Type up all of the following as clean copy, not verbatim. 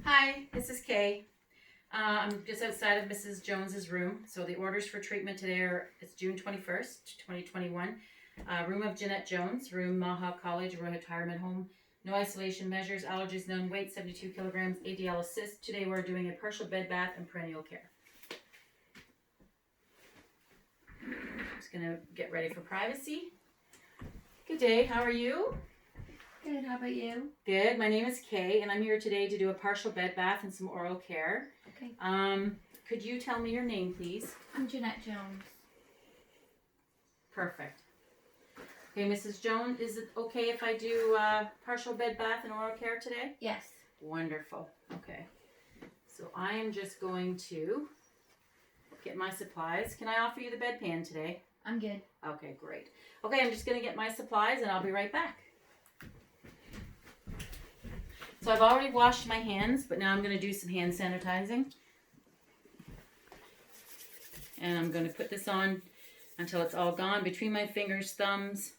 Hi, this is Kay. I'm just outside of Mrs. Jones's room. So the orders for treatment today are it's June 21st, 2021. Room of Jeanette Jones, room Mohawk College, retirement home. No isolation measures, allergies none, weight 72 kilograms, ADL assist. Today we're doing a partial bed bath and perennial care. Just gonna get ready for privacy. Good day, how are you? Good, how about you? Good, my name is Kay and I'm here today to do a partial bed bath and some oral care. Okay. Could you tell me your name, please? I'm Jeanette Jones. Perfect. Okay, Mrs. Jones, is it okay if I do partial bed bath and oral care today? Yes. Wonderful. Okay. So I am just going to get my supplies. Can I offer you the bedpan today? I'm good. Okay, great. Okay, I'm just going to get my supplies and I'll be right back. So I've already washed my hands, but now I'm going to do some hand sanitizing. And I'm going to put this on until it's all gone between my fingers, thumbs,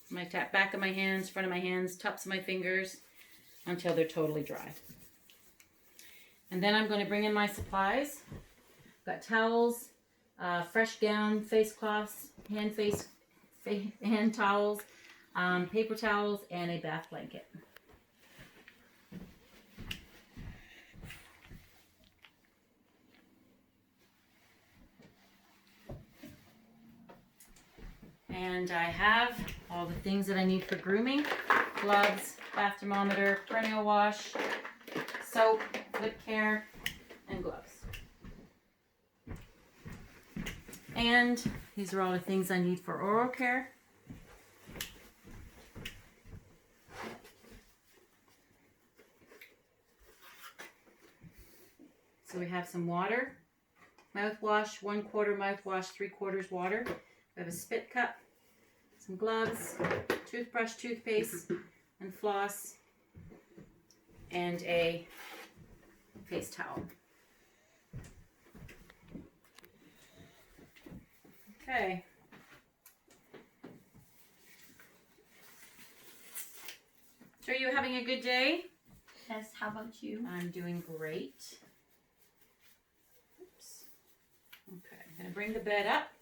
my back of my hands, front of my hands, tops of my fingers, until they're totally dry. And then I'm going to bring in my supplies. Got towels, fresh gown, face cloths, hand towels, paper towels, and a bath blanket. And I have all the things that I need for grooming: gloves, bath thermometer, perennial wash, soap, lip care, and gloves. And these are all the things I need for oral care. So we have some water, mouthwash, 1/4 mouthwash, 3/4 water. We have a spit cup, some gloves, toothbrush, toothpaste, and floss, and a face towel. Okay. So are you having a good day? Yes, how about you? I'm doing great. Oops. Okay, I'm going to bring the bed up.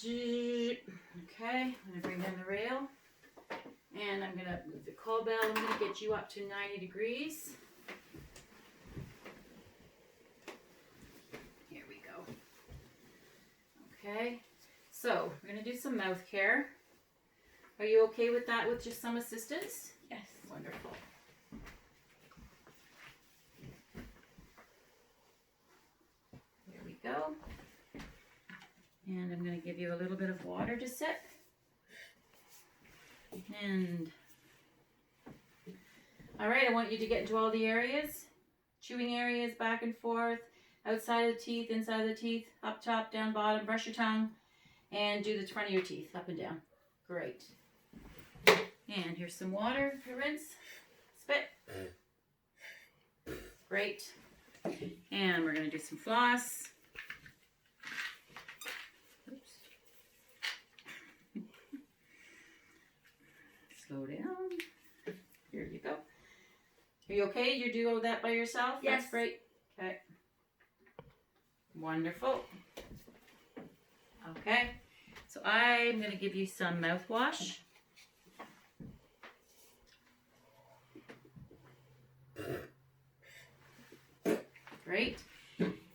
Okay, I'm going to bring down the rail. And I'm going to move the call bell. I'm going to get you up to 90 degrees. Here we go. Okay, so we're going to do some mouth care. Are you okay with that with just some assistance? Yes. Wonderful. Here we go. And I'm going to give you a little bit of water to sip. And all right, I want you to get into all the areas. Chewing areas, back and forth, outside of the teeth, inside of the teeth, up top, down bottom, brush your tongue, and do the front of your teeth, up and down. Great. And here's some water to rinse. Spit. Great. And we're going to do some floss. Oops. Slow down. Here you go. Are you okay? You do all that by yourself? Yes. That's great. Okay. Wonderful. Okay. So I'm going to give you some mouthwash. Great.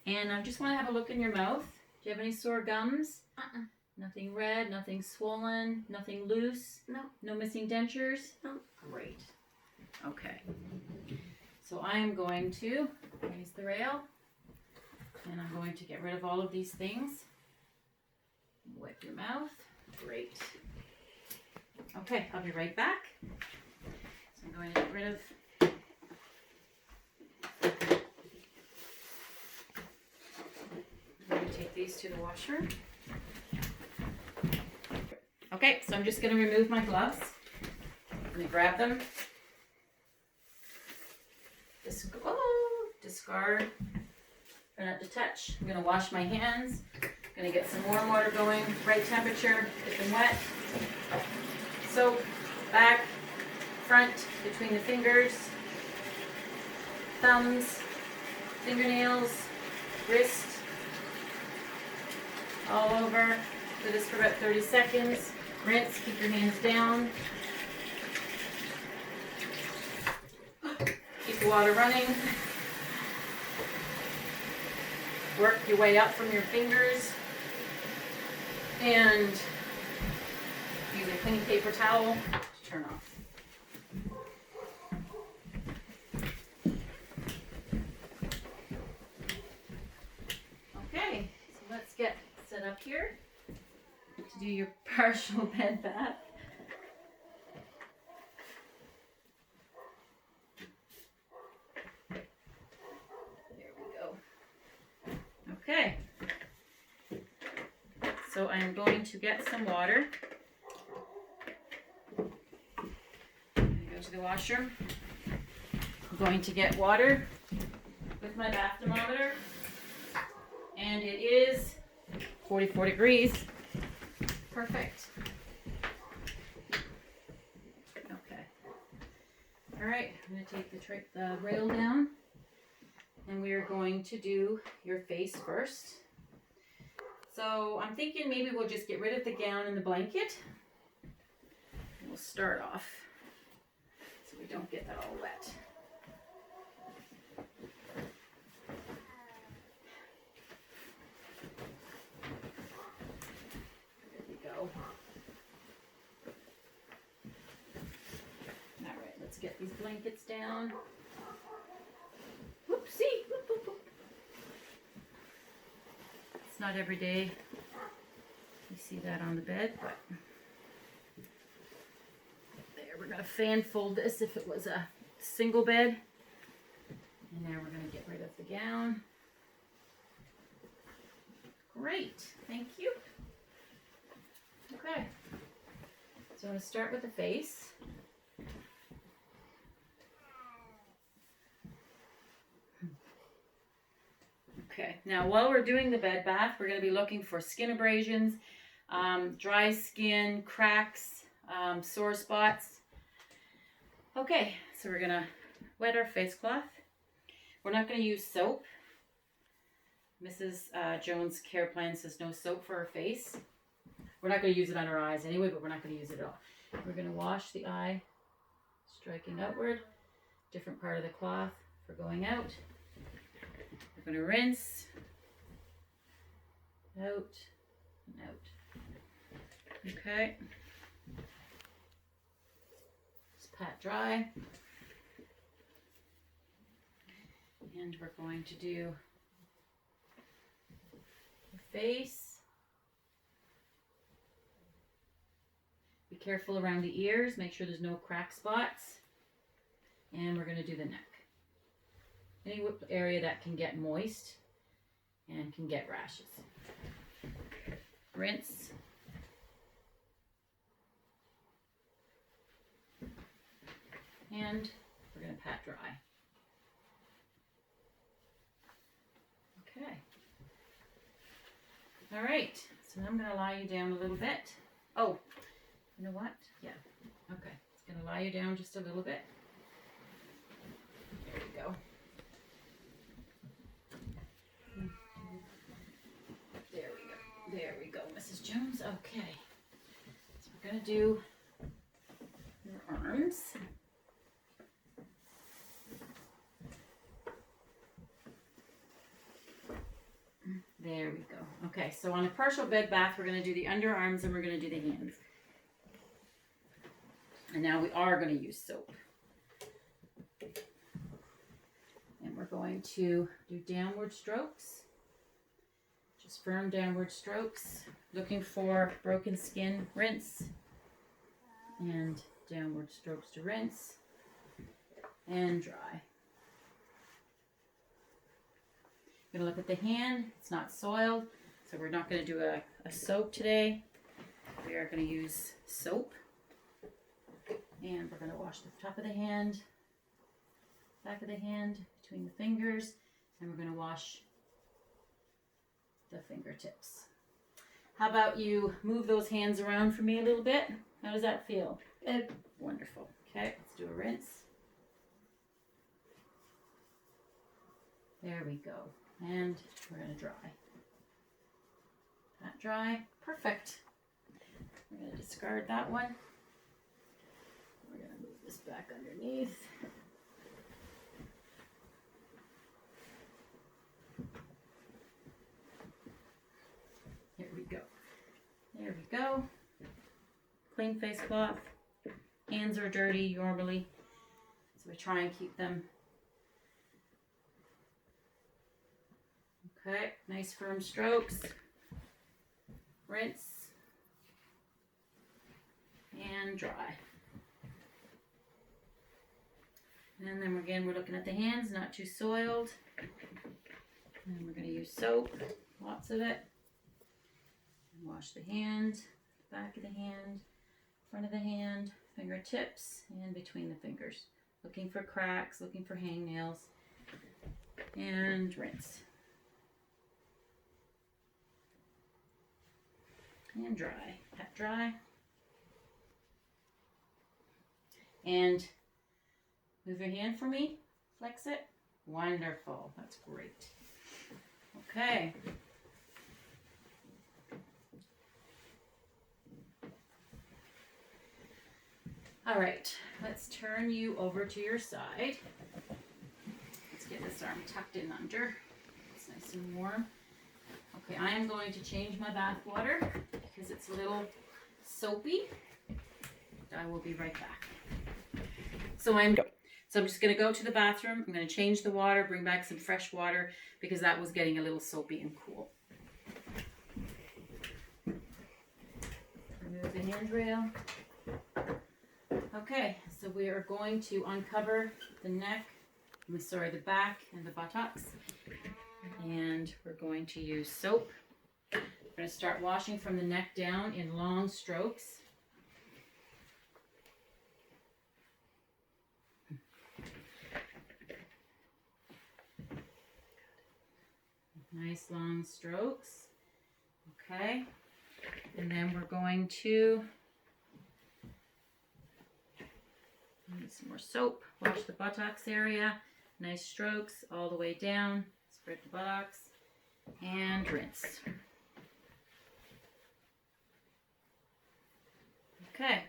And I just want to have a look in your mouth. Do you have any sore gums? Nothing red, nothing swollen, nothing loose? No. No missing dentures? No. Great. Okay. So I am going to raise the rail. And I'm going to get rid of all of these things. Wipe your mouth. Great. Okay, I'll be right back. So I'm going to get rid of I'm going to take these to the washer. Okay, so I'm just going to remove my gloves. I'm going to grab them. Discard. Try not to touch. I'm going to wash my hands. I'm going to get some warm water going, right temperature, get them wet. Soap, back, front, between the fingers, thumbs, fingernails, wrist, all over. Do this for about 30 seconds. Rinse, keep your hands down. Keep the water running. Work your way up from your fingers. And use a clean paper towel to turn off. Okay, so let's get set up here to do your partial bed bath. There we go. Okay. So I'm going to get some water. I'm going to go to the washroom. I'm going to get water with my bath thermometer. And it is 44 degrees. Perfect. Okay. All right, I'm going to take the rail down. And we are going to do your face first. So I'm thinking maybe we'll just get rid of the gown and the blanket. And we'll start off so we don't get that all wet. There we go. All right, let's get these blankets down. Whoopsie. Whoop, whoop, whoop. It's not every day you see that on the bed, but there, we're going to fan fold this if it was a single bed. And now we're going to get rid of the gown. Great, thank you. Okay, so I'm going to start with the face. Okay, now while we're doing the bed bath, we're going to be looking for skin abrasions, dry skin, cracks, sore spots. Okay, so we're going to wet our face cloth. We're not going to use soap. Mrs. Jones' care plan says no soap for her face. We're not going to use it on our eyes anyway, but we're not going to use it at all. We're going to wash the eye, striking outward, different part of the cloth for going out. We're going to rinse, out, and out. Okay. Just pat dry. And we're going to do the face. Be careful around the ears. Make sure there's no crack spots. And we're going to do the neck. Any area that can get moist and can get rashes. Rinse. And we're going to pat dry. Okay. All right. So I'm going to lie you down a little bit. Oh, you know what? Yeah. Okay. It's going to lie you down just a little bit. There we go. There we go, Mrs. Jones. Okay. So we're going to do your arms. There we go. Okay, so on a partial bed bath, we're going to do the underarms and we're going to do the hands. And now we are going to use soap. And we're going to do downward strokes. Just firm downward strokes. Looking for broken skin, rinse. And downward strokes to rinse. And dry. We're going to look at the hand. It's not soiled, so we're not going to do a soap today. We are going to use soap. And we're going to wash the top of the hand, back of the hand, between the fingers, and we're going to wash the fingertips. How about you move those hands around for me a little bit? How does that feel? Good. Wonderful. Okay, let's do a rinse. we go. And we're going to dry. That dry. Perfect. We're going to discard that one. We're going to move this back underneath. Here we go. There we go. Clean face cloth. Hands are dirty normally, so we try and keep them. Okay, nice firm strokes. Rinse. And dry. And then again, we're looking at the hands, not too soiled. And we're going to use soap, lots of it. And wash the hand, back of the hand, front of the hand, fingertips, and between the fingers. Looking for cracks, looking for hangnails. And rinse. And dry. Pat dry. And move your hand for me. Flex it. Wonderful. That's great. Okay. All right. Let's turn you over to your side. Let's get this arm tucked in under. It's nice and warm. Okay, I am going to change my bath water because it's a little soapy. I will be right back. So I'm just going to go to the bathroom. I'm going to change the water, bring back some fresh water because that was getting a little soapy and cool. Remove the handrail. Okay, so we are going to uncover the neck, the back and the buttocks. And we're going to use soap. We're going to start washing from the neck down in long strokes. Nice long strokes. Okay. And then we're going to need some more soap. Wash the buttocks area. Nice strokes all the way down. Spread the buttocks and rinse. Okay.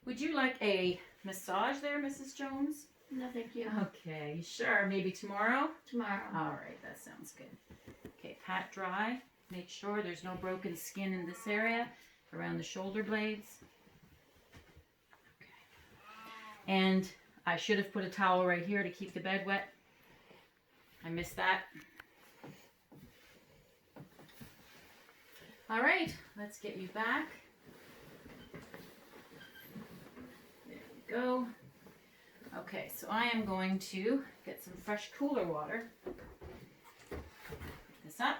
Would you like a massage there, Mrs. Jones? No, thank you. Okay, you sure? Maybe tomorrow? Tomorrow. All right, that sounds good. Okay, pat dry. Make sure there's no broken skin in this area around the shoulder blades. Okay. And I should have put a towel right here to keep the bed wet. I missed that. All right, let's get you back. There we go. Okay, so I am going to get some fresh cooler water. Put this up.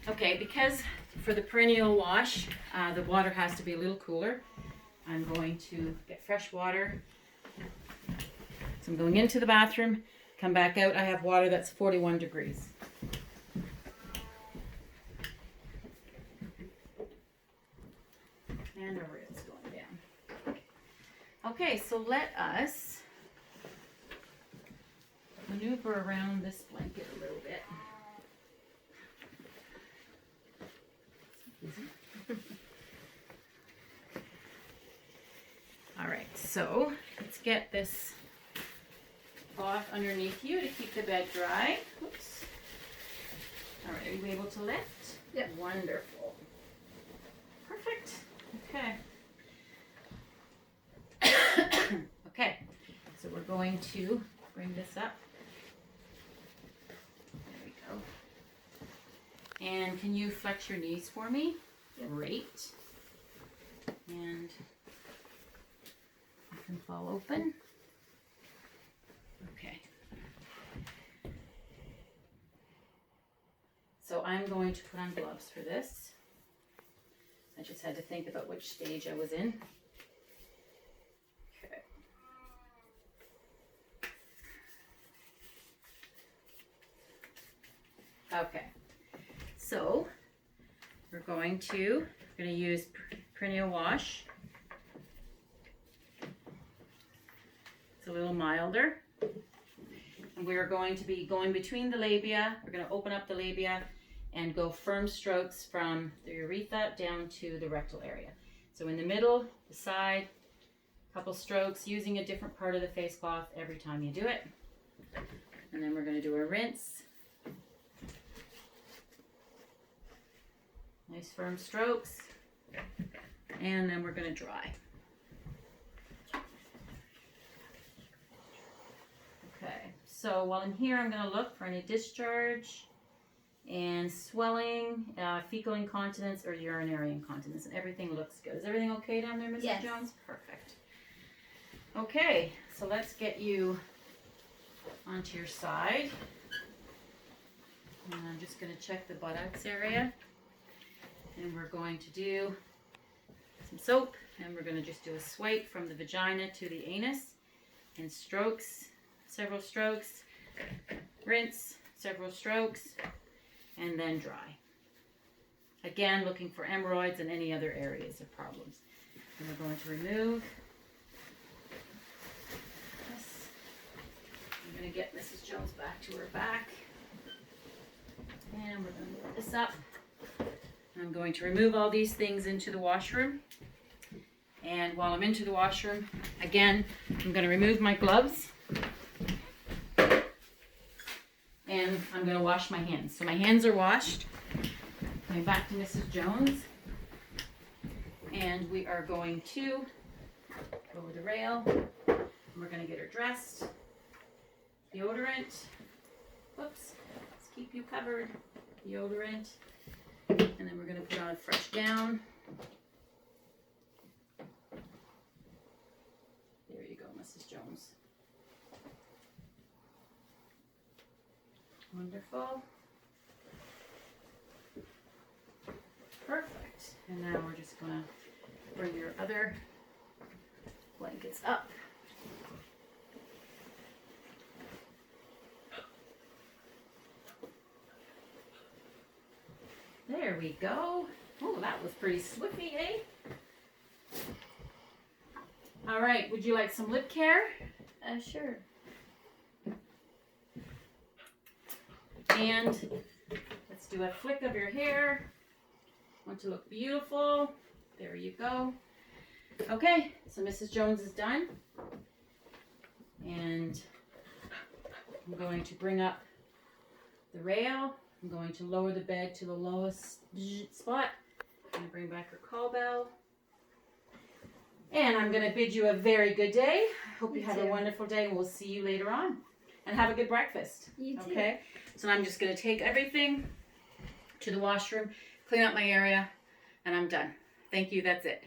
Okay, because for the perineal wash, the water has to be a little cooler. I'm going to get fresh water. So I'm going into the bathroom. Come back out, I have water that's 41 degrees. And our ribs going down. Okay, so let us maneuver around this blanket a little bit. All right, so let's get this cloth underneath you to keep the bed dry. Oops. All right, are you able to lift? Yep. Wonderful. Perfect. Okay. Okay, so we're going to bring this up. There we go. And can you flex your knees for me? Yep. Great. And you can fall open. Okay. So I'm going to put on gloves for this. I just had to think about which stage I was in. Okay. Okay. So we're going to use perineal wash. It's a little milder. And we're going to be going between the labia. We're going to open up the labia and go firm strokes from the urethra down to the rectal area. So in the middle, the side, couple strokes using a different part of the face cloth every time you do it. And then we're going to do a rinse. Nice firm strokes. And then we're going to dry. Okay, so while I'm here, I'm going to look for any discharge and swelling, fecal incontinence, or urinary incontinence. And everything looks good. Is everything okay down there, Mrs. Yes. Jones? Perfect. Okay, so let's get you onto your side. And I'm just going to check the buttocks area. And we're going to do some soap. And we're going to just do a swipe from the vagina to the anus. And strokes, several strokes. Rinse, several strokes. And then dry. Again, looking for hemorrhoids and any other areas of problems. And we're going to remove this. I'm going to get Mrs. Jones back to her back. And we're going to move this up. I'm going to remove all these things into the washroom. And while I'm into the washroom, again, I'm going to remove my gloves. And I'm going to wash my hands. So my hands are washed. Coming back to Mrs. Jones. And we are going to go over the rail. And we're going to get her dressed. Deodorant. Whoops. Let's keep you covered. Deodorant. And then we're going to put on a fresh gown. There you go, Mrs. Jones. Wonderful. Perfect. And now we're just going to bring your other blankets up. There we go. Oh, that was pretty swiffy, eh? All right, would you like some lip care? Sure. And let's do a flick of your hair. Want to look beautiful. There you go. Okay, so Mrs. Jones is done. And I'm going to bring up the rail. I'm going to lower the bed to the lowest spot. I'm going to bring back her call bell. And I'm going to bid you a very good day. I hope you have a wonderful day, and we'll see you later on. And have a good breakfast. You too. Okay? So I'm just going to take everything to the washroom, clean up my area, and I'm done. Thank you. That's it.